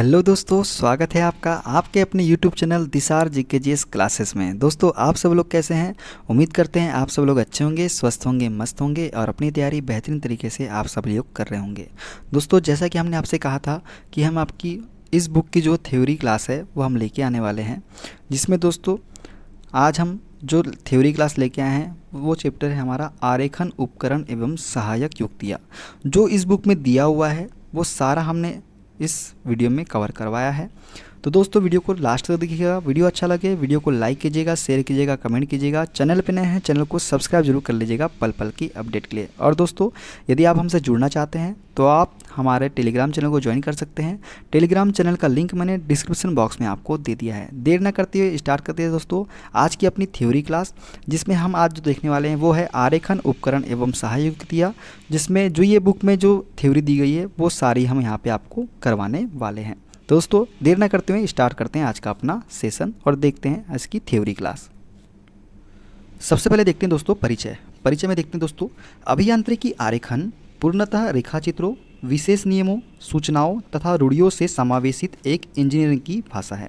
Hello दोस्तों, स्वागत है आपका आपके अपने यूट्यूब चैनल दिसार जीकेजीएस क्लासेस में। दोस्तों, आप सब लोग कैसे हैं? उम्मीद करते हैं आप सब लोग अच्छे होंगे, स्वस्थ होंगे, मस्त होंगे और अपनी तैयारी बेहतरीन तरीके से आप सब लोग कर रहे होंगे। दोस्तों, जैसा कि हमने आपसे कहा था कि हम आपकी इस बुक की जो थ्योरी क्लास है वो हम लेके आने वाले हैं, जिसमें दोस्तों आज हम जो थ्योरी क्लास लेके आए हैं वो चैप्टर है हमारा आरेखन उपकरण एवं सहायक युक्तियाँ। जो इस बुक में दिया हुआ है वो सारा हमने इस वीडियो में कवर करवाया है। तो दोस्तों, वीडियो को लास्ट तक देखिएगा। वीडियो अच्छा लगे वीडियो को लाइक कीजिएगा, शेयर कीजिएगा, कमेंट कीजिएगा। चैनल पे नए हैं चैनल को सब्सक्राइब जरूर कर लीजिएगा पल पल की अपडेट के लिए। और दोस्तों, यदि आप हमसे जुड़ना चाहते हैं तो आप हमारे टेलीग्राम चैनल को ज्वाइन कर सकते हैं। टेलीग्राम चैनल का लिंक मैंने डिस्क्रिप्शन बॉक्स में आपको दे दिया है। देर न करते हुए स्टार्ट करते हैं दोस्तों आज की अपनी थ्योरी क्लास, जिसमें हम आज जो देखने वाले हैं वो है आरेखन उपकरण एवं सहायक युक्तियाँ, जिसमें जो ये बुक में जो थ्योरी दी गई है वो सारी हम यहाँ पे आपको करवाने वाले हैं। दोस्तों, देर न करते हुए स्टार्ट करते हैं आज का अपना सेशन और देखते हैं इसकी थ्योरी क्लास। सबसे पहले देखते हैं दोस्तों परिचय में देखते हैं दोस्तों, अभियांत्रिकी आरेखन पूर्णतः रेखाचित्रों, विशेष नियमों, सूचनाओं तथा रूढ़ियों से समावेशित एक इंजीनियरिंग की भाषा है।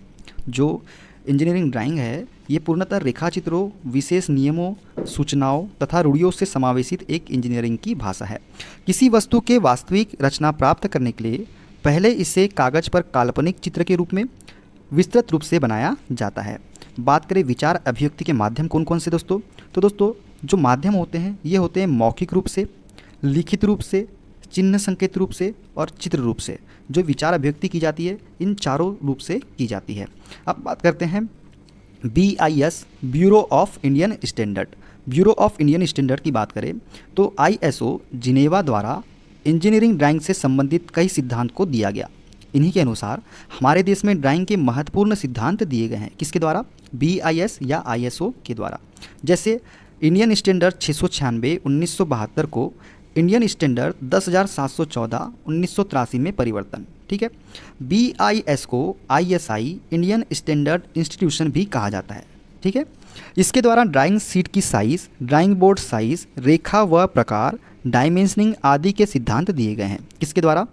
जो इंजीनियरिंग ड्राइंग है ये पूर्णतः रेखाचित्रों, विशेष नियमों, सूचनाओं तथा रूढ़ियों से समावेशित एक इंजीनियरिंग की भाषा है। किसी वस्तु के वास्तविक रचना प्राप्त करने के लिए पहले इसे कागज पर काल्पनिक चित्र के रूप में विस्तृत रूप से बनाया जाता है। बात करें विचार अभिव्यक्ति के माध्यम कौन कौन से दोस्तों, तो दोस्तों जो माध्यम होते हैं ये होते हैं मौखिक रूप से, लिखित रूप से, चिन्ह संकेत रूप से और चित्र रूप से। जो विचार अभिव्यक्ति की जाती है इन चारों रूप से की जाती है। अब बात करते हैं BIS bureau of Indian standard. Bureau of Indian standard की बात करें तो ISO जिनेवा द्वारा इंजीनियरिंग ड्राइंग से संबंधित कई सिद्धांत को दिया गया। इन्हीं के अनुसार हमारे देश में ड्राइंग के महत्वपूर्ण सिद्धांत दिए गए हैं। किसके द्वारा? BIS या ISO के द्वारा। जैसे इंडियन स्टैंडर्ड 696 1972 को इंडियन स्टैंडर्ड 10,714 1983 में परिवर्तन। ठीक है। BIS को ISI इंडियन स्टैंडर्ड इंस्टीट्यूशन भी कहा जाता है। ठीक है। इसके द्वारा ड्राइंग शीट की साइज़, ड्राइंग बोर्ड साइज़, रेखा व प्रकार, डायमेंशनिंग आदि के सिद्धांत दिए गए हैं। किसके द्वारा?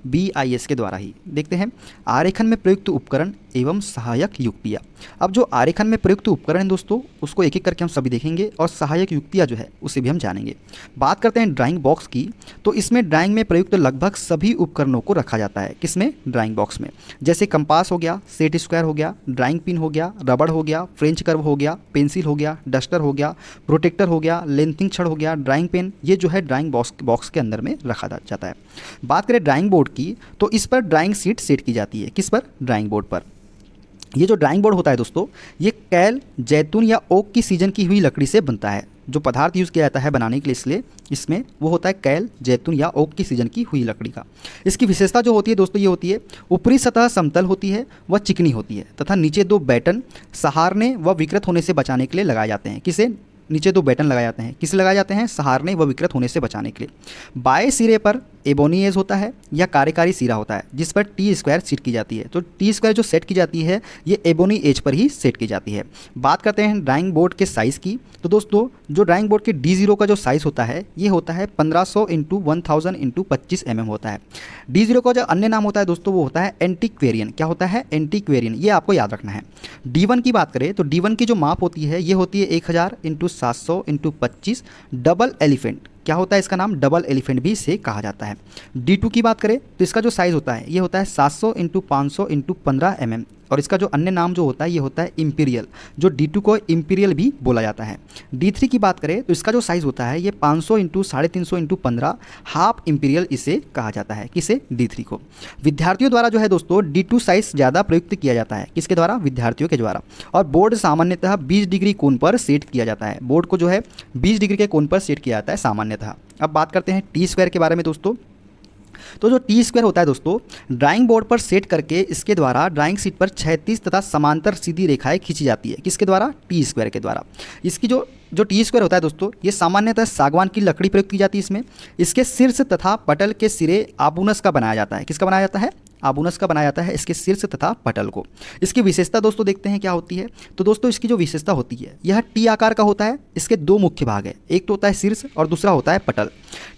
BIS के द्वारा ही। देखते हैं आरेखन में प्रयुक्त उपकरण एवं सहायक युक्तियाँ। अब जो आरेखन में प्रयुक्त उपकरण है दोस्तों उसको एक एक करके हम सभी देखेंगे और सहायक युक्तियाँ जो है उसे भी हम जानेंगे। बात करते हैं ड्राइंग बॉक्स की, तो इसमें ड्राइंग में प्रयुक्त लगभग सभी उपकरणों को रखा जाता है। किसमें? ड्राइंग बॉक्स में। जैसे कंपास हो गया, सेट स्क्वायर हो गया, ड्राइंग पिन हो गया, रबड़ हो गया, फ्रेंच कर्व हो गया, पेंसिल हो गया, डस्टर हो गया, प्रोटेक्टर हो गया, लेंथिंग छड़ हो गया, ड्राइंग पेन, ये जो है ड्राइंग बॉक्स के अंदर में रखा जाता है। बात करें ड्राइंग बोर्ड की तो इस पर ड्राइंग शीट सेट की जाती है। किस पर? ड्राइंग बोर्ड पर। ये जो ड्राइंग बोर्ड होता है दोस्तों ये कैल, जैतून या ओक की सीजन की हुई लकड़ी से बनता है। जो पदार्थ यूज़ किया जाता है बनाने के लिए इसलिए इसमें वो होता है कैल, जैतून या ओक की सीजन की हुई लकड़ी का। इसकी विशेषता जो होती है दोस्तों ये होती है ऊपरी सतह समतल होती है व चिकनी होती है तथा नीचे दो बैटन सहारने व विकृत होने से बचाने के लिए लगाए जाते हैं। किसे? नीचे दो बैटन लगाए जाते हैं। किसे लगाए जाते हैं? सहारने व विकृत होने से बचाने के लिए। बाएं सिरे पर एबोनी एज होता है या कार्यकारी सिरा होता है जिस पर टी स्क्वायर सेट की जाती है। तो टी स्क्वायर जो सेट की जाती है ये एबोनी एज पर ही सेट की जाती है। बात करते हैं ड्राइंग बोर्ड के साइज़ की, तो दोस्तों जो ड्राइंग बोर्ड के D0 का जो साइज़ होता है ये होता है 1500 × 1000 × 25 mm होता है। D0 का जो अन्य नाम होता है दोस्तों वो होता है एंटीक्वेरियन। क्या होता है? एंटीक्वेरियन। ये आपको याद रखना है। D1 की बात करें तो D1 की जो माप होती है ये होती है 1000 × 700 × 25 डबल एलिफेंट। क्या होता है इसका नाम? डबल एलिफेंट भी इसे कहा जाता है। D2 की बात करें तो इसका जो साइज़ होता है ये होता है 700 × 500 × 15 mm और इसका जो अन्य नाम जो होता है ये होता है इंपीरियल। जो D2 को इंपीरियल भी बोला जाता है। D3 की बात करें तो इसका जो साइज़ होता है ये 500 × 350 × 15 हाफ इंपीरियल इसे कहा जाता है। किसे? D3 को। विद्यार्थियों द्वारा जो है दोस्तों D2 साइज़ ज़्यादा प्रयुक्त किया जाता है। किसके द्वारा? विद्यार्थियों के द्वारा। और बोर्ड सामान्यतः 20 डिग्री कोण पर सेट किया जाता है। बोर्ड को जो है 20 डिग्री के कोण पर सेट किया जाता है सामान्यतः। अब बात करते हैं टी स्क्वायर के बारे में दोस्तों। तो जो टी स्क्वायर होता है दोस्तों ड्राइंग बोर्ड पर सेट करके इसके द्वारा ड्राइंग शीट पर क्षैतिज तथा समांतर सीधी रेखाएं खींची जाती है। किसके द्वारा? टी स्क्वायर के द्वारा। इसकी जो टी स्क्वायर होता है दोस्तों ये सामान्यतः सागवान की लकड़ी प्रयुक्त की जाती है इसमें। इसके शीर्ष तथा पटल के सिरे आबूनस का बनाया जाता है। किसका बनाया जाता है? आबुनस का बनाया जाता है इसके शीर्ष तथा पटल को। इसकी विशेषता दोस्तों देखते हैं क्या होती है। तो दोस्तों इसकी जो विशेषता होती है, यह टी आकार का होता है। इसके दो मुख्य भाग है, एक तो होता है शीर्ष और दूसरा होता है पटल।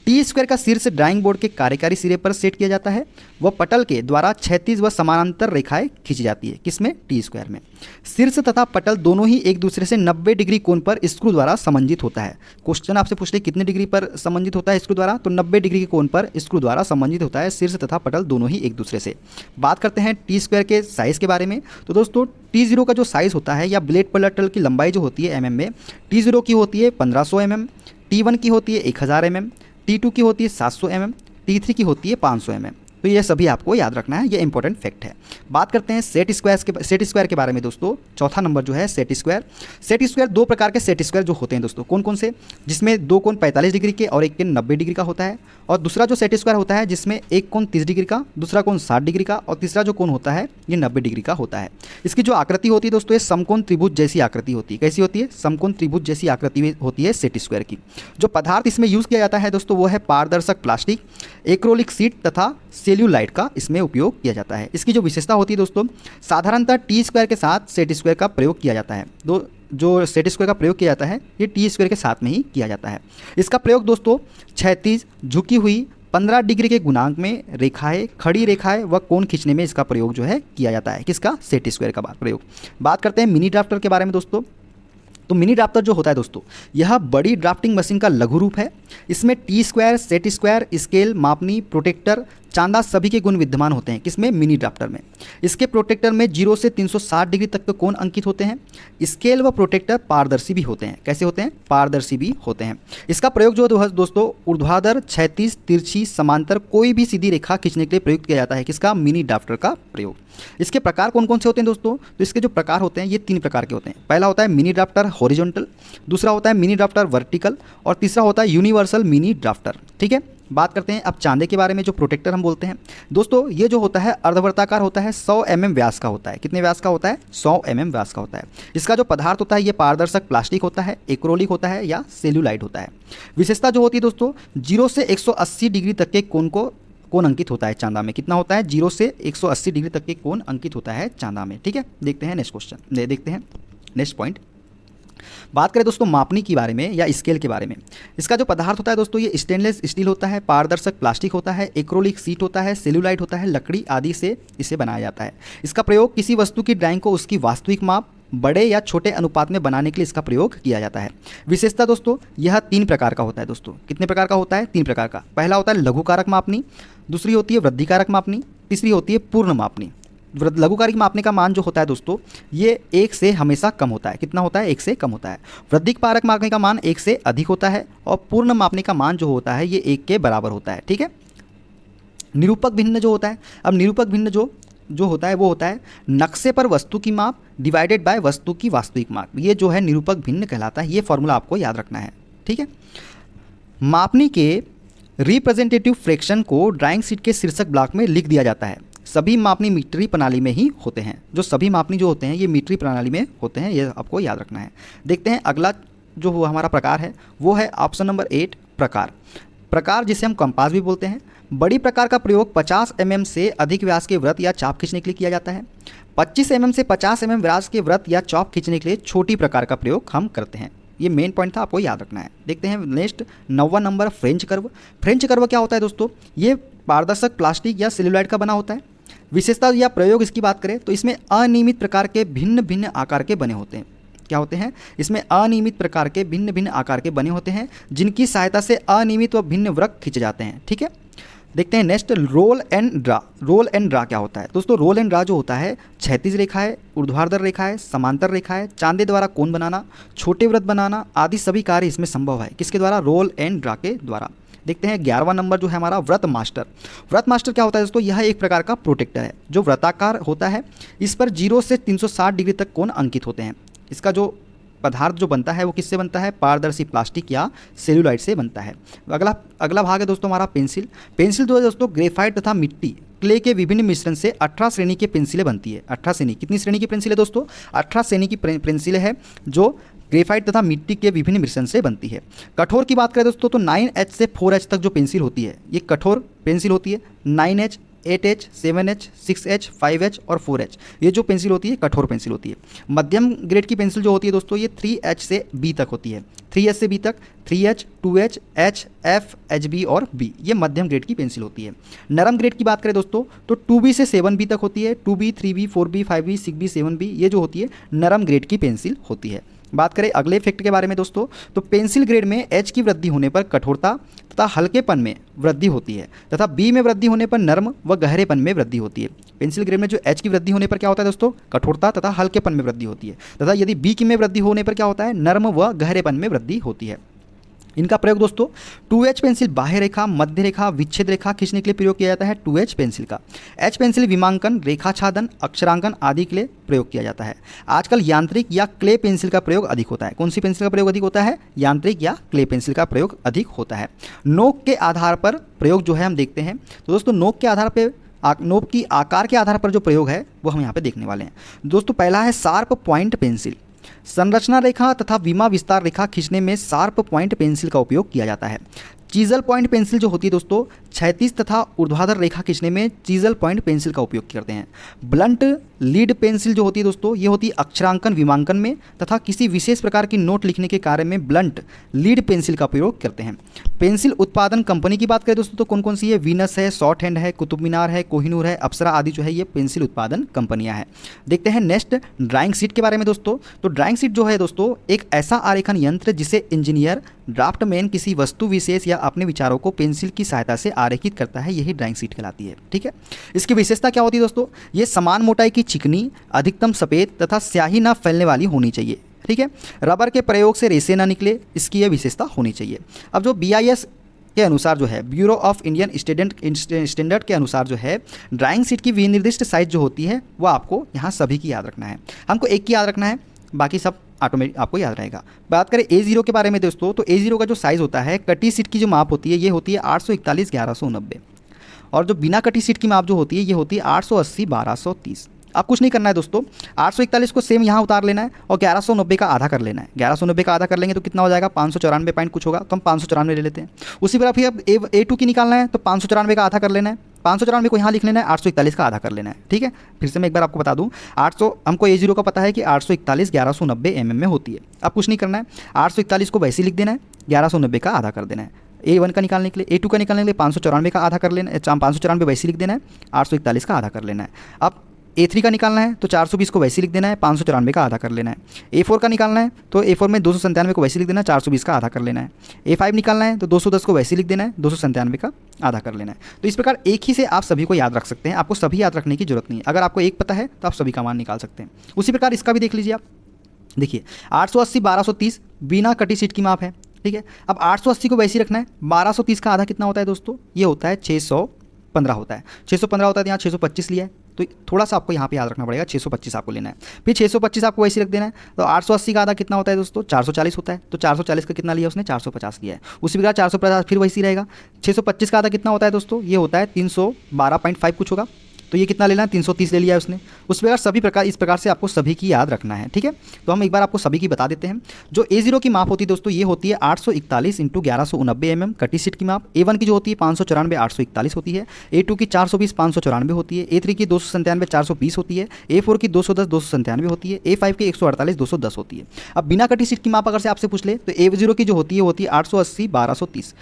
टी स्क्वायर का शीर्ष ड्राइंग बोर्ड के कार्यकारी सिरे पर सेट किया जाता है, वह पटल के द्वारा क्षैतिज व समानांतर रेखाएं खींची जाती है। किसमें? टी स्क्वायर में। शीर्ष तथा पटल दोनों ही एक दूसरे से 90 डिग्री कोण पर स्क्रू द्वारा समंजित होता है। क्वेश्चन आपसे पूछ ले कितने डिग्री पर समंजित होता है स्क्रू द्वारा, तो 90 डिग्री के कोण पर स्क्रू द्वारा समंजित होता है शीर्ष तथा पटल दोनों ही एक दूसरे से। बात करते हैं टी स्क्वायर के साइज़ के बारे में। तो दोस्तों T0 का जो साइज़ होता है या ब्लेड पलटल की लंबाई जो होती है mm में, T0 की होती है 1500 mm, T1 की होती है 1000 mm, T2 की होती है 700 mm, T3 की होती है 500 mm। तो ये सभी आपको याद रखना है, ये इंपॉर्टेंट फैक्ट है। बात करते हैं सेट स्क्वायर के बारे में दोस्तों। चौथा नंबर जो है सेट स्क्वायर। सेट स्क्वायर दो प्रकार के सेट स्क्वायर जो होते हैं दोस्तों, कौन कौन से? जिसमें दो कोण 45 डिग्री के और एक कोण 90 डिग्री का होता है। और दूसरा जो सेट स्क्वायर होता है जिसमें एक कोण 30 डिग्री का, दूसरा कोण 60 डिग्री का और तीसरा जो कोण होता है ये 90 डिग्री का होता है। इसकी जो आकृति होती है दोस्तों, ये समकोण त्रिभुज जैसी आकृति होती है। कैसी होती है? समकोण त्रिभुज जैसी आकृति होती है सेट स्क्वायर की। जो पदार्थ इसमें यूज़ किया जाता है दोस्तों वो है पारदर्शक प्लास्टिक, एक्रोलिक शीट तथा सेल्यूलाइट का इसमें उपयोग किया जाता है। इसकी जो विशेषता होती है दोस्तों, साधारणतः टी स्क्वायर के साथ सेट स्क्वायर का प्रयोग किया जाता है। जो सेट स्क्वायर का प्रयोग किया जाता है ये टी स्क्वायर के साथ में ही किया जाता है। इसका प्रयोग दोस्तों क्षैतिज झुकी हुई 15 डिग्री के गुणांक में रेखाएं, खड़ी रेखाएं व कोण खींचने में इसका प्रयोग जो है किया जाता है। किसका? सेट स्क्वायर का प्रयोग। बात करते हैं मिनी ड्राफ्टर के बारे में दोस्तों। तो मिनी ड्राफ्टर जो होता है दोस्तों, यह बड़ी ड्राफ्टिंग मशीन का लघु रूप है। इसमें T square, set square, scale, मापनी, प्रोटेक्टर, चांदा सभी के गुण विद्यमान होते हैं। किसमें? मिनी ड्राफ्टर में। इसके प्रोटेक्टर में 0 से 360 डिग्री तक के कोण अंकित होते हैं। स्केल व प्रोटेक्टर पारदर्शी भी होते हैं। कैसे होते हैं? पारदर्शी भी होते हैं। इसका प्रयोग जो है दोस्तों ऊर्ध्वाधर, क्षैतिज, तिरछी, समांतर कोई भी सीधी रेखा खींचने के लिए प्रयुक्त किया जाता है। किसका? मिनी ड्राफ्टर का प्रयोग। इसके प्रकार कौन कौन से होते हैं दोस्तों? तो इसके जो प्रकार होते हैं ये 3 प्रकार के होते हैं। पहला होता है मिनी ड्राफ्टर हॉरिजॉन्टल, दूसरा होता है मिनी ड्राफ्टर वर्टिकल और तीसरा होता है यूनिवर्सल मिनी ड्राफ्टर। ठीक है, बात करते हैं अब चांदे के बारे में। जो प्रोटेक्टर हम बोलते हैं दोस्तों, ये जो होता है अर्धवर्ताकार होता है, 100 mm व्यास का होता है। कितने व्यास का होता है? 100 mm व्यास का होता है। इसका जो पदार्थ होता है ये पारदर्शक प्लास्टिक होता है, एक्रोलिक होता है या सेल्यूलाइट होता है। विशेषता जो होती है दोस्तों, 0 से 180 डिग्री तक के कोण अंकित होता है चांदा में। कितना होता है? 0 से 180 डिग्री तक के कोण अंकित होता है चांदा में। ठीक है, देखते हैं नेक्स्ट क्वेश्चन, देखते हैं नेक्स्ट पॉइंट। बात करें दोस्तों मापनी के बारे में या स्केल के बारे में। इसका जो पदार्थ होता है दोस्तों ये स्टेनलेस स्टील होता है, पारदर्शक प्लास्टिक होता है, एक्रोलिक शीट होता है, सेल्यूलाइट होता है, लकड़ी आदि से इसे बनाया जाता है। इसका प्रयोग किसी वस्तु की ड्राइंग को उसकी वास्तविक माप, बड़े या छोटे अनुपात में बनाने के लिए इसका प्रयोग किया जाता है। विशेषता दोस्तों, यह 3 प्रकार का होता है दोस्तों। कितने प्रकार का होता है? 3 प्रकार का। पहला होता है लघु कारक मापनी, दूसरी होती है वृद्धि कारक मापनी, तीसरी होती है पूर्ण मापनी। लघु कारक मापने का मान जो होता है दोस्तों ये 1 से हमेशा कम होता है। कितना होता है? 1 से कम होता है। वृद्धि कारक मापने का मान 1 से अधिक होता है और पूर्ण मापने का मान जो होता है ये 1 के बराबर होता है। ठीक है, निरूपक भिन्न जो होता है, अब निरूपक भिन्न जो होता है वो होता है नक्शे पर वस्तु की माप डिवाइडेड बाय वस्तु की वास्तविक माप। ये जो है निरूपक भिन्न कहलाता है। ये फॉर्मूला आपको याद रखना है। ठीक है, मापनी के रिप्रेजेंटेटिव फ्रैक्शन को ड्राइंग शीट के शीर्षक ब्लॉक में लिख दिया जाता है। सभी मापनी मीट्रिक प्रणाली में ही होते हैं। जो सभी मापनी जो होते हैं ये मीट्रिक प्रणाली में होते हैं, ये आपको याद रखना है। देखते हैं अगला जो हमारा प्रकार है वो है ऑप्शन नंबर 8 प्रकार, जिसे हम कंपास भी बोलते हैं। बड़ी प्रकार का प्रयोग 50 mm से अधिक व्यास के वृत्त या चाप खींचने के लिए किया जाता है। 25 mm से 50 mm व्यास के वृत्त या चाप खींचने के लिए छोटी प्रकार का प्रयोग हम करते हैं। ये मेन पॉइंट था, आपको याद रखना है। देखते हैं नेक्स्ट 9वां नंबर फ्रेंच कर्व। फ्रेंच कर्व क्या होता है दोस्तों? ये पारदर्शक प्लास्टिक या सेल्यूलाइट का बना होता है। विशेषता या प्रयोग इसकी बात करें तो इसमें अनियमित प्रकार के भिन्न भिन्न आकार के बने होते हैं। क्या होते हैं? इसमें अनियमित प्रकार के भिन्न भिन्न आकार के बने होते हैं जिनकी सहायता से अनियमित व भिन्न वृत्त खींचे जाते हैं। ठीक है, देखते हैं next roll and draw. Roll and draw क्या होता है दोस्तों? रोल एंड ड्रा जो होता है क्षैतिज रेखा है, ऊर्ध्वाधर रेखा है, समांतर रेखा है, चांदे द्वारा कोण बनाना, छोटे वृत्त बनाना आदि सभी कार्य इसमें संभव है। किसके द्वारा? रोल एंड ड्रा के द्वारा। देखते हैं 11वां नंबर जो है हमारा व्रत मास्टर। व्रत मास्टर क्या होता है दोस्तों? यह एक प्रकार का प्रोटेक्टर है जो व्रताकार होता है। इस पर 0 से 360 डिग्री तक कोण अंकित होते हैं। इसका जो पदार्थ जो बनता है वो किससे बनता है? पारदर्शी प्लास्टिक या सेल्यूलाइट से बनता है। अगला भाग है दोस्तों हमारा पेंसिल। पेंसिल जो है दोस्तों ग्रेफाइट तथा मिट्टी क्ले के विभिन्न मिश्रण से 18 श्रेणी की पेंसिलें बनती है। 18 श्रेणी, कितनी श्रेणी की पेंसिल है दोस्तों? 18 श्रेणी की पेंसिलें है जो ग्रेफाइट तथा मिट्टी के विभिन्न मिश्रण से बनती है। कठोर की बात करें दोस्तों तो 9H से 4H तक जो पेंसिल होती है ये कठोर पेंसिल होती है। 9H 8H, 7H, 6H, 5H और 4H, ये जो पेंसिल होती है कठोर पेंसिल होती है। मध्यम ग्रेड की पेंसिल जो होती है दोस्तों ये 3H से B तक होती है, 3H से B तक, 3H, 2H, H, F, HB और B, ये मध्यम ग्रेड की पेंसिल होती है। नरम ग्रेड की बात करें दोस्तों तो 2B से 7B तक होती है, 2B, 3B, 4B, 5B, 6B, 7B, ये जो होती है नरम ग्रेड की पेंसिल होती है। बात करें अगले इफेक्ट के बारे में दोस्तों तो पेंसिल ग्रेड में H की वृद्धि होने पर कठोरता तथा हल्केपन में वृद्धि होती है तथा B में वृद्धि होने पर नर्म व गहरेपन में वृद्धि होती है। पेंसिल ग्रेड में जो H की वृद्धि होने पर क्या होता है दोस्तों, कठोरता तथा हल्केपन में वृद्धि होती है तथा यदि B की में वृद्धि होने पर क्या होता है, नर्म व गहरेपन में वृद्धि होती है। इनका प्रयोग दोस्तों 2H पेंसिल बाह्य रेखा, मध्य रेखा, विच्छेद रेखा खींचने के लिए प्रयोग किया जाता है 2H पेंसिल का। H पेंसिल विमांकन, रेखाछादन, अक्षरांकन आदि के लिए प्रयोग किया जाता है। आजकल यांत्रिक या क्ले पेंसिल का प्रयोग अधिक होता है। कौन सी पेंसिल का प्रयोग अधिक होता है, यांत्रिक या क्ले पेंसिल का प्रयोग अधिक होता है। नोक के आधार पर प्रयोग जो है हम देखते हैं तो दोस्तों नोक के आधार पर, नोक की आकार के आधार पर जो प्रयोग है वो हम यहाँ पे देखने वाले हैं दोस्तों। पहला है शार्प पॉइंट पेंसिल। संरचना रेखा तथा विमा विस्तार रेखा खींचने में शार्प पॉइंट पेंसिल का उपयोग किया जाता है। चीजल पॉइंट पेंसिल जो होती है दोस्तों क्षैतिज तथा ऊर्ध्वाधर रेखा खींचने में चीजल पॉइंट पेंसिल का उपयोग करते हैं। ब्लंट लीड पेंसिल जो होती है दोस्तों ये होती है अक्षरांकन विमांकन में तथा किसी विशेष प्रकार की नोट लिखने के कार्य में ब्लंट लीड पेंसिल का प्रयोग करते हैं। पेंसिल उत्पादन कंपनी की बात करें दोस्तों तो कौन कौन सी है, वीनस है, शॉर्ट हैंड है, कुतुब मीनार है, कोहिनूर है, अप्सरा आदि जो है ये पेंसिल उत्पादन कंपनियां हैं। देखते हैं नेक्स्ट ड्राइंग शीट के बारे में दोस्तों। तो ड्राइंग शीट जो है दोस्तों एक ऐसा आरेखन यंत्र जिसे इंजीनियर ड्राफ्टमैन किसी वस्तु विशेष या अपने विचारों को पेंसिल की सहायता से आरेखित करता है, यही ड्राइंग शीट कहलाती है। ठीक है, इसकी विशेषता क्या होती है दोस्तों, ये समान मोटाई की चिकनी, अधिकतम सफ़ेद तथा स्याही ना फैलने वाली होनी चाहिए। ठीक है, रबर के प्रयोग से रेसे ना निकले, इसकी यह विशेषता होनी चाहिए। अब जो BIS के अनुसार जो है, ब्यूरो ऑफ इंडियन स्टैंडर्ड के अनुसार जो है ड्राइंग शीट की विनिर्दिष्ट साइज जो होती है वो आपको यहाँ सभी की याद रखना है। हमको एक की याद रखना है, बाकी सब ऑटोमेटिक आपको याद रहेगा। बात करें A0 के बारे में दोस्तों तो A0 का जो साइज़ होता है कटी शीट की जो माप होती है ये होती है 841/1190 और जो बिना कटी शीट की माप जो होती है ये होती है 880/1230। अब कुछ नहीं करना है दोस्तों, 841 को सेम यहाँ उतार लेना है और 1190 का आधा कर लेना है। 1190 का आधा कर लेंगे तो कितना हो जाएगा, 594 पॉइंट कुछ होगा, तो हम 594 ले लेते हैं। उसी प्रकार फिर अब A2 की निकालना है तो 594 का आधा कर लेना है, 594 को यहाँ लिख लेना है, 841 का आधा कर लेना है। ठीक है, फिर से मैं एक बार आपको बता दूँ, 800 हमको A0 का पता है कि 841/1190 mm में होती है। अब कुछ नहीं करना है, 841 को वैसे ही लिख देना है, 1190 का आधा कर देना है। A1 का निकालने के लिए, A2 का निकालने के लिए 594 का आधा कर लेना है, 594 वैसे लिख देना है, 841 का आधा कर लेना है। अब A3 का निकालना है तो 420 को वैसे लिख देना है, 594 का आधा कर लेना है। A4 का निकालना है तो A4 में 297 को वैसे लिख देना है, 420 का आधा कर लेना है। A5 निकालना है तो 210 को वैसे लिख देना है, 297 का आधा कर लेना है। तो इस प्रकार एक ही से आप सभी को याद रख सकते हैं, आपको सभी याद रखने की जरूरत नहीं है। अगर आपको एक पता है तो आप सभी का मान निकाल सकते हैं। उसी प्रकार इसका भी देख लीजिए आप, देखिए 880/1230 बिना कटी शीट की माप है। ठीक है, अब 880 को वैसे ही रखना है, 1230 का आधा कितना होता है दोस्तों, ये होता है 615 होता है, 615 होता है, तो यहाँ 625 लिया है तो थोड़ा सा आपको यहाँ पे याद रखना पड़ेगा, 625 आपको लेना है। फिर 625 आपको वैसे रख देना है, तो 880 का आधा कितना होता है दोस्तों, 440 होता है, तो 440 का कितना लिया उसने, 450 लिया है। उसी प्रकार 450 फिर वैसे ही रहेगा। 625 का आधा कितना होता है दोस्तों, ये होता है 312.5 कुछ होगा, तो ये कितना लेना है, 330 ले लिया है उसने। उस प्रकार सभी प्रकार इस प्रकार से आपको सभी की याद रखना है। ठीक है, तो हम एक बार आपको सभी की बता देते हैं। जो A0 की माप होती है दोस्तों ये होती है 841 × 1190 mm कटी शीट की माप। A1 की जो होती है 594/841 होती है, A2 की 420/594 होती है, A3 की 297/420 होती है, A4 की 210/297 होती है, A5 की 148/210 होती है। अब बिना कटी शीट की माप अगर से आपसे पूछ ले तो A0 की जो होती है 880/1230,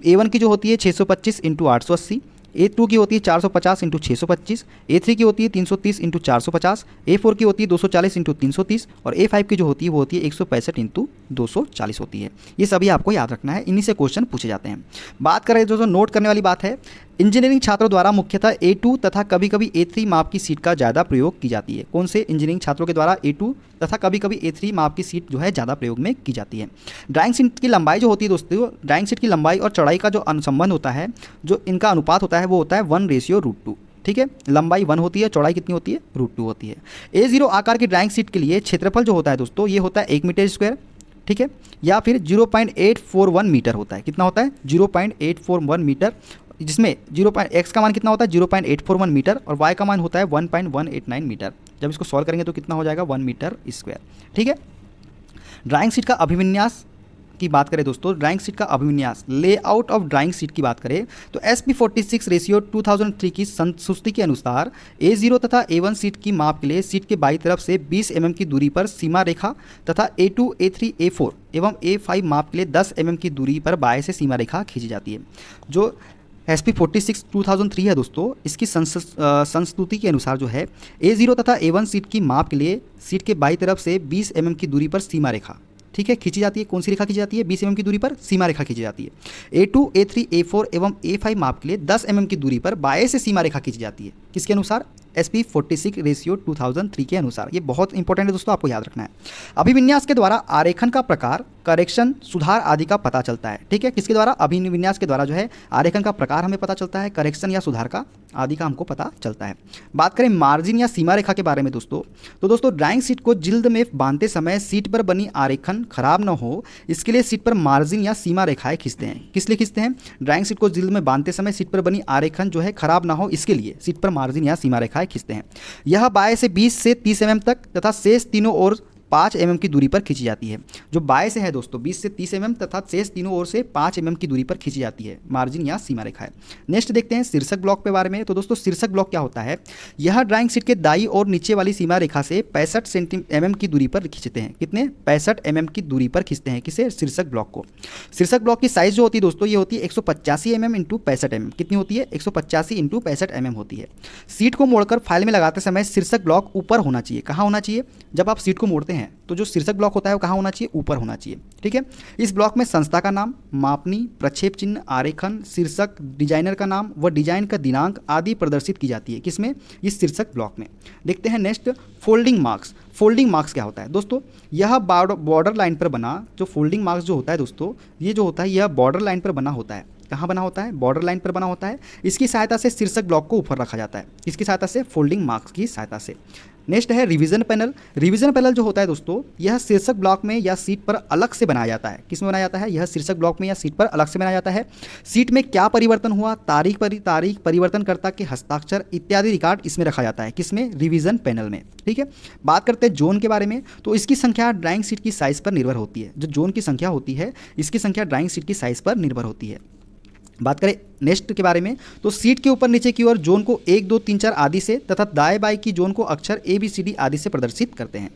A1 की जो होती है 625 × 880, A2 की होती है 450 × 625, A3 की होती है 330 × 450, A4 की होती है 240 × 330 और A5 की जो होती है वो होती है 165 × 240 होती है। ये सभी आपको याद रखना है, इन्हीं से क्वेश्चन पूछे जाते हैं। बात करें जो नोट करने वाली बात है, इंजीनियरिंग छात्रों द्वारा मुख्यतः A2 तथा कभी कभी A3 माप की सीट का ज़्यादा प्रयोग की जाती है। कौन से इंजीनियरिंग छात्रों के द्वारा A2 तथा कभी कभी A3 माप की सीट जो है ज़्यादा प्रयोग में की जाती है। ड्राइंग शीट की लंबाई जो होती है दोस्तों, ड्राइंग शीट की लंबाई और चौड़ाई का जो अनुसंबंध होता है, जो इनका अनुपात होता है वो होता है 1:√2। ठीक है, लंबाई 1 होती है, चौड़ाई कितनी होती है, √2 होती है। A0 आकार की ड्राइंग शीट के लिए क्षेत्रफल जो होता है दोस्तों ये होता है 1 मीटर स्क्वायर। ठीक है, या फिर 0.841 मीटर होता है। कितना होता है, 0.841 मीटर, जिसमें x का मान कितना होता है 0.841 मीटर और y का मान होता है 1.189 मीटर। जब इसको सॉल्व करेंगे तो कितना हो जाएगा 1 मीटर स्क्वायर। ठीक है, ड्राइंग शीट का अभिविन्यास की बात करें दोस्तों, ड्राइंग शीट का अभिविन्यास, लेआउट ऑफ ड्राइंग शीट की बात करें तो SP46 रेशियो 2003 की संस्तुति के अनुसार A0 तथा A1 शीट की माप के लिए शीट के बाईं तरफ से 20 mm की दूरी पर सीमा रेखा तथा A2, A3, A4 एवं A5 माप के लिए 10 mm की दूरी पर बाएं से सीमा रेखा खींची जाती है। जो SP46 2003 है दोस्तों, इसकी संस्तुति के अनुसार जो है A0 तथा A1 शीट की माप के लिए शीट के बाईं तरफ से 20 mm की दूरी पर सीमा रेखा, ठीक है, खींची जाती है। कौन सी रेखा खींची जाती है? 20 mm की दूरी पर सीमा रेखा खींची जाती है। A2, A3, A4 एवं A5 माप के लिए 10 mm की दूरी पर बाएं से सीमा रेखा खींची जाती है। किसके अनुसार? SP46 रेशियो 2003 के अनुसार। ये बहुत इंपॉर्टेंट है दोस्तों, आपको याद रखना है। अभिविन्यास के द्वारा आरेखन का प्रकार, करेक्शन, सुधार आदि का पता चलता है, ठीक है। किसके द्वारा? अभिविन्यास के द्वारा जो है आरेखन का प्रकार हमें पता चलता है, करेक्शन या सुधार का आदि का हमको पता चलता है। बात करें मार्जिन या सीमा रेखा के बारे में दोस्तों, तो दोस्तों ड्राइंग शीट को जिल्द में बांधते समय शीट पर बनी आरेखन खराब न हो, इसके लिए शीट पर मार्जिन या सीमा रेखाएं खींचते हैं। किस लिए खींचते हैं? ड्राइंग शीट को जिल्द में बांधते समय शीट पर बनी आरेखन जो है खराब ना हो, इसके लिए शीट पर मार्जिन या सीमा रेखाएं खींचते हैं। यह बाएं से 20 से 30 mm तक तथा शेष तीनों ओर 5 mm की दूरी पर खींची जाती है। जो बाएं से है दोस्तों 20 से 30 mm तथा शेष तीनों ओर से 5 mm की दूरी पर खींची जाती है, मार्जिन या सीमा रेखा है। नेक्स्ट देखते हैं शीर्षक ब्लॉक के बारे में। तो दोस्तों शीर्षक ब्लॉक क्या होता है? यह ड्राइंग शीट के दाईं और नीचे वाली सीमा रेखा से 65 mm की दूरी पर खींचते हैं। कितने? 65 mm की दूरी पर खींचते हैं। किसे? शीर्षक ब्लॉक को। शीर्षक ब्लॉक की साइज जो होती है दोस्तों, ये होती है 185 mm × 65 mm। कितनी होती है? 185 × 65 mm होती है। सीट को मोड़कर फाइल में लगाते समय शीर्षक ब्लॉक ऊपर होना चाहिए। कहाँ होना चाहिए? जब आप सीट को मोड़ते हैं तो जो शीर्षक ब्लॉक होता है वो कहाँ होना चाहिए? ऊपर होना चाहिए, ठीक है। इस ब्लॉक में संस्था का नाम, मापनी, प्रक्षेप चिन्ह, आरेखन, शीर्षक, डिजाइनर का नाम व डिजाइन का दिनांक आदि प्रदर्शित की जाती है। किसमें? इस शीर्षक ब्लॉक में। देखते हैं next, folding marks. Folding marks क्या होता है दोस्तों? यह बॉर्डर लाइन पर बना जो फोल्डिंग मार्क्स जो होता है दोस्तों, ये जो होता है यह बॉर्डर लाइन पर बना होता है। कहाँ बना होता है? बॉर्डर लाइन पर बना होता है। इसकी सहायता से शीर्षक ब्लॉक को ऊपर रखा जाता है। इसकी सहायता से, फोल्डिंग मार्क्स की सहायता से। नेक्स्ट है रिवीजन पैनल। रिवीजन पैनल जो होता है दोस्तों, यह शीर्षक ब्लॉक में या सीट पर अलग से बनाया जाता है। किस में बनाया जाता है? यह शीर्षक ब्लॉक में या सीट पर अलग से बनाया जाता है। सीट में क्या परिवर्तन हुआ, तारीख परिवर्तनकर्ता के हस्ताक्षर इत्यादि रिकॉर्ड इसमें रखा जाता है। किसमें? रिवीजन पैनल में, ठीक है। बात करते हैं जोन के बारे में, तो इसकी संख्या ड्राइंग शीट की साइज पर निर्भर होती है। जो जोन की संख्या होती है, इसकी संख्या ड्राइंग शीट की साइज पर निर्भर होती है। बात करें नेक्स्ट के बारे में, तो सीट के ऊपर नीचे की ओर जोन को 1, 2, 3, 4 आदि से तथा दाएं बाएं की जोन को अक्षर ABCD आदि से प्रदर्शित करते हैं।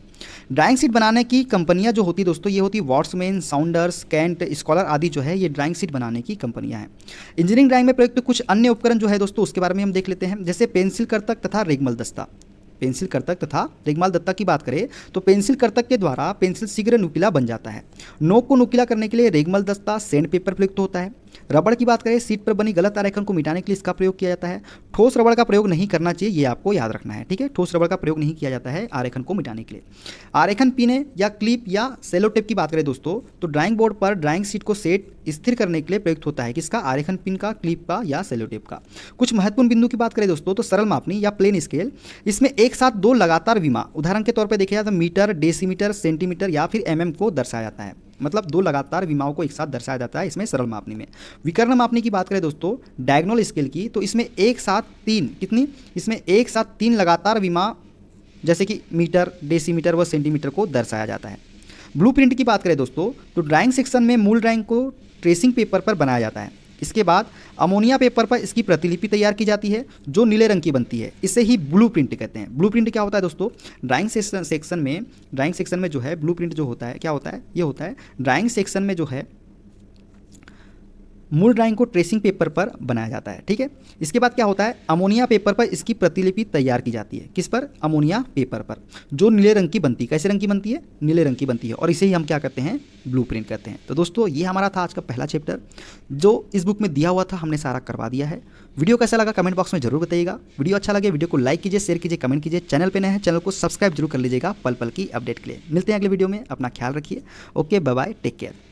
ड्राइंग शीट बनाने की कंपनियां जो होती है दोस्तों, ये होती है वॉट्समैन, साउंडर्स, कैंट, स्कॉलर आदि जो है ये ड्राइंग शीट बनाने की कंपनियां हैं। इंजीनियरिंग ड्राइंग में प्रयुक्त कुछ अन्य उपकरण जो है दोस्तों, उसके बारे में हम देख लेते हैं। जैसे पेंसिल कर्तक तथा रेगमल दस्ता। पेंसिल कर्तक तथा रेगमाल दत्ता की बात करें तो पेंसिल कर्तक के द्वारा पेंसिल शीघ्र नुकीला बन जाता है। नोक को नुकीला करने के लिए रेगमाल दस्ता सैंड पेपर प्रयुक्त होता है। रबड़ की बात करें, सीट पर बनी गलत आरेखन को मिटाने के लिए इसका प्रयोग किया जाता है। ठोस रबड़ का प्रयोग नहीं करना चाहिए, ये आपको याद रखना है, ठीक है। ठोस रबड़ का प्रयोग नहीं किया जाता है आरेखन को मिटाने के लिए। आरेखन पीने या क्लिप या सेलो टेप की बात करें दोस्तों, तो ड्राइंग बोर्ड पर ड्राइंग शीट को सेट स्थिर करने के लिए प्रयुक्त होता है। किसका? आरेखन पिन का, क्लिप का या सेलो टेप का। कुछ महत्वपूर्ण बिंदु की बात करें दोस्तों, तो सरल मापनी या प्लेन स्केल, इसमें एक साथ 2 लगातार विमा, उदाहरण के तौर पर देखा जाए तो मीटर, डेसीमीटर, सेंटीमीटर या फिर mm को दर्शाया जाता है। मतलब 2 लगातार विमाओं को एक साथ दर्शाया जाता है इसमें सरल मापनी में। विकर्ण मापनी की बात करें दोस्तों, डायगोनल स्केल की, तो इसमें एक साथ 3 कितनी? इसमें एक साथ 3 लगातार विमा जैसे कि मीटर, डेसीमीटर व सेंटीमीटर को दर्शाया जाता है। ब्लूप्रिंट की बात करें दोस्तों, तो ड्राइंग सेक्शन में मूल ड्राइंग को ट्रेसिंग पेपर पर बनाया जाता है। इसके बाद अमोनिया पेपर पर इसकी प्रतिलिपि तैयार की जाती है जो नीले रंग की बनती है। इसे ही ब्लूप्रिंट कहते हैं। ब्लूप्रिंट क्या होता है दोस्तों? ड्राइंग सेक्शन में जो है ब्लूप्रिंट जो होता है क्या होता है? ये होता है ड्राइंग सेक्शन में जो है मूल ड्राइंग को ट्रेसिंग पेपर पर बनाया जाता है, ठीक है। इसके बाद क्या होता है? अमोनिया पेपर पर इसकी प्रतिलिपि तैयार की जाती है। किस पर? अमोनिया पेपर पर, जो नीले रंग की बनती है। कैसे रंग की बनती है? नीले रंग की बनती है, और इसे ही हम क्या कहते हैं? ब्लूप्रिंट कहते हैं। तो दोस्तों ये हमारा था आज का पहला चैप्टर जो इस बुक में दिया हुआ था, हमने सारा करवा दिया है। वीडियो कैसा लगा कमेंट बॉक्स में जरूर बताइएगा। वीडियो अच्छा लगे वीडियो को लाइक कीजिए, शेयर कीजिए, कमेंट कीजिए। चैनल पे नए हैं चैनल को सब्सक्राइब जरूर कर लीजिएगा पल पल की अपडेट के लिए। मिलते हैं अगले वीडियो में, अपना ख्याल रखिए। Okay, bye bye, take care.